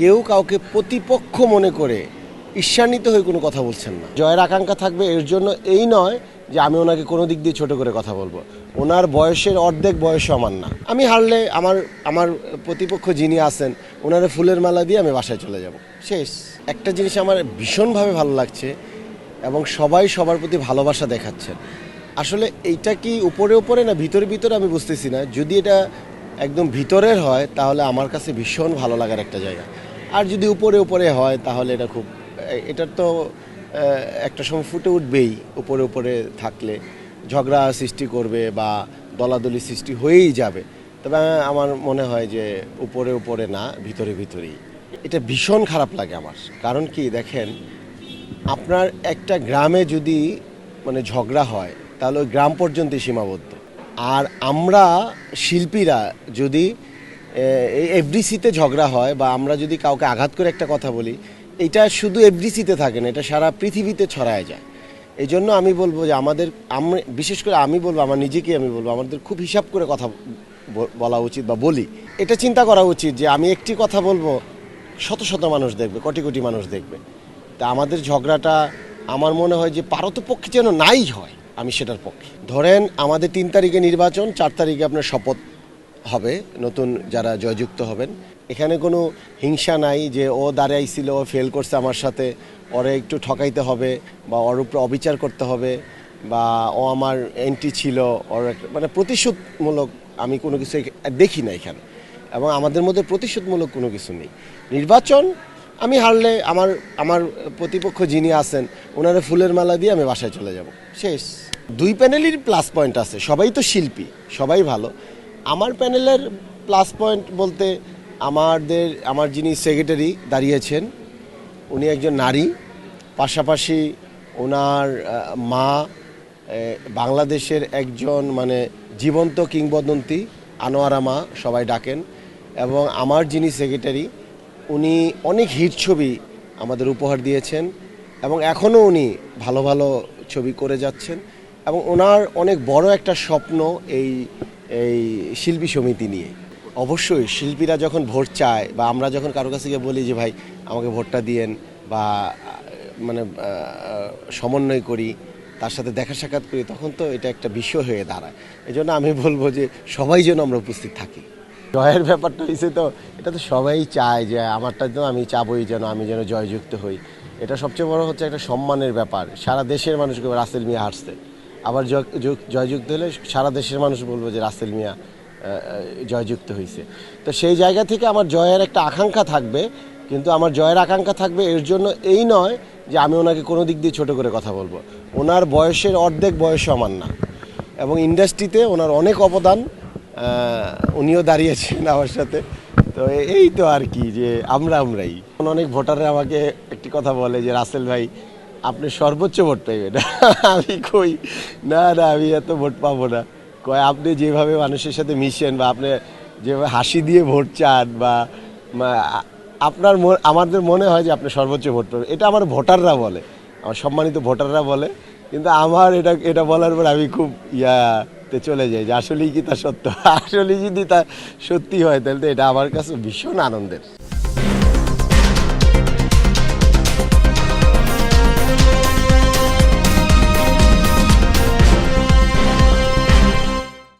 কেউ কাউকে প্রতিপক্ষ মনে করে ঈর্ষান্বিত হয়ে কোনো কথা বলছেন না। জয়ের আকাঙ্ক্ষা থাকবে এর জন্য এই নয় যে আমি ওনাকে কোনো দিক দিয়ে ছোট করে কথা বলবো। ওনার বয়সের অর্ধেক বয়সও আমার না। আমি হারলে আমার প্রতিপক্ষ যিনি আছেন ওনারে ফুলের মালা দিয়ে আমি বাসায় চলে যাব, শেষ। একটা জিনিস আমার ভীষণভাবে ভালো লাগছে এবং সবাই সবার প্রতি ভালোবাসা দেখাচ্ছেন। আসলে এইটা কি উপরে উপরে না ভিতরে ভিতরে আমি বুঝতেছি না। যদি এটা একদম ভিতরের হয় তাহলে আমার কাছে ভীষণ ভালো লাগার একটা জায়গা, আর যদি উপরে উপরে হয় তাহলে এটা খুব, এটার তো একটা সময় ফুটে উঠবেই। উপরে উপরে থাকলে ঝগড়া সৃষ্টি করবে বা দলাদলি সৃষ্টি হয়েই যাবে। তবে আমার মনে হয় যে উপরে উপরে না, ভিতরে ভিতরেই। এটা ভীষণ খারাপ লাগে আমার। কারণ কি দেখেন, আপনার একটা গ্রামে যদি মানে ঝগড়া হয় তাহলে ওই গ্রাম পর্যন্তই সীমাবদ্ধ। আর আমরা শিল্পীরা যদি এই এফডিসিতে ঝগড়া হয় বা আমরা যদি কাউকে আঘাত করে একটা কথা বলি, এটা শুধু এফডিসিতে থাকে না, এটা সারা পৃথিবীতে ছড়ায় যায়। এই জন্য আমি বলবো যে বিশেষ করে আমি বলবো, আমার নিজেকে আমি বলবো, আমাদের খুব হিসাব করে কথা বলা উচিত বা বলি। এটা চিন্তা করা উচিত যে আমি একটি কথা বলবো, শত শত মানুষ দেখবে, কোটি কোটি মানুষ দেখবে। তা আমাদের ঝগড়াটা আমার মনে হয় যে পারতপক্ষে যেন নাই হয়, আমি সেটার পক্ষে। ধরেন আমাদের 3 তারিখে নির্বাচন, 4 তারিখে আপনার শপথ হবে, নতুন যারা জয়যুক্ত হবেন। এখানে কোনো হিংসা নাই যে ও দাঁড়াইছিল, ও ফেল করছে আমার সাথে, ওরে একটু ঠকাইতে হবে বা ওর উপরে অবিচার করতে হবে, বা ও আমার এন্ট্রি ছিল, ওর মানে প্রতিশোধমূলক আমি কোনো কিছু দেখি না এখানে। এবং আমাদের মধ্যে প্রতিশোধমূলক কোনো কিছু নেই। নির্বাচন, আমি হারলে আমার প্রতিপক্ষ যিনি আছেন ওনারে ফুলের মালা দিয়ে আমি বাসায় চলে যাব, শেষ। 2 প্যানেলের প্লাস পয়েন্ট আছে, সবাই তো শিল্পী, সবাই ভালো। আমার প্যানেলের প্লাস পয়েন্ট বলতে আমার যিনি সেক্রেটারি দাঁড়িয়েছেন উনি একজন নারী, পাশাপাশি ওনার মা বাংলাদেশের একজন মানে জীবন্ত কিংবদন্তি, আনোয়ারা মা সবাই ডাকেন। এবং আমার যিনি সেক্রেটারি উনি অনেক হিট ছবি আমাদের উপহার দিয়েছেন এবং এখনও উনি ভালো ভালো ছবি করে যাচ্ছেন। এবং ওনার অনেক বড় একটা স্বপ্ন এই শিল্পী সমিতি নিয়ে। অবশ্যই শিল্পীরা যখন ভোট চায় বা আমরা যখন কারো কাছে গিয়ে বলি যে ভাই আমাকে ভোটটা দিয়েন বা মানে সমন্বয় করি, তার সাথে দেখা সাক্ষাৎ করি, তখন তো এটা একটা বিষয় হয়ে দাঁড়ায়। এই জন্য আমি বলবো যে সবাই যেন আমরা উপস্থিত থাকি। জয়ের ব্যাপারটা হয়েছে তো, এটা তো সবাই চায় যে আমারটা তো আমি চাবই যেন আমি যেন জয়যুক্ত হই। এটা সবচেয়ে বড় হচ্ছে একটা সম্মানের ব্যাপার। সারা দেশের মানুষকে রাসেল মিয়া হারছে, আবার জয়যুক্ত হলে সারা দেশের মানুষ বলবো যে রাসেল মিয়া জয়যুক্ত হয়েছে। তো সেই জায়গা থেকে আমার জয়ের একটা আকাঙ্ক্ষা থাকবে, কিন্তু আমার জয়ের আকাঙ্ক্ষা থাকবে এর জন্য এই নয় যে আমি ওনাকে কোনো দিক দিয়ে ছোট করে কথা বলবো। ওনার বয়সের অর্ধেক বয়সও আমার না এবং ইন্ডাস্ট্রিতে ওনার অনেক অবদান, উনিও দাঁড়িয়েছেন আমার সাথে। তো এই তো আর কি, যে আমরাই অনেক ভোটাররা আমাকে একটি কথা বলে যে রাসেল ভাই আপনি সর্বোচ্চ ভোট পাইবেন। আমি কই না না, আমি এত ভোট পাবো না। কয় আপনি যেভাবে মানুষের সাথে মিশেন বা আপনি যেভাবে হাসি দিয়ে ভোট চান বা আমাদের মনে হয় যে আপনি সর্বোচ্চ ভোট পাবেন। এটা আমার ভোটাররা বলে, আমার সম্মানিত ভোটাররা বলে। কিন্তু আমার এটা বলার পর আমি খুব তে চলে যাই যে আসলেই কি তা সত্য। আসলেই যদি তা সত্যি হয় তাহলে তো এটা আমার কাছে ভীষণ আনন্দের।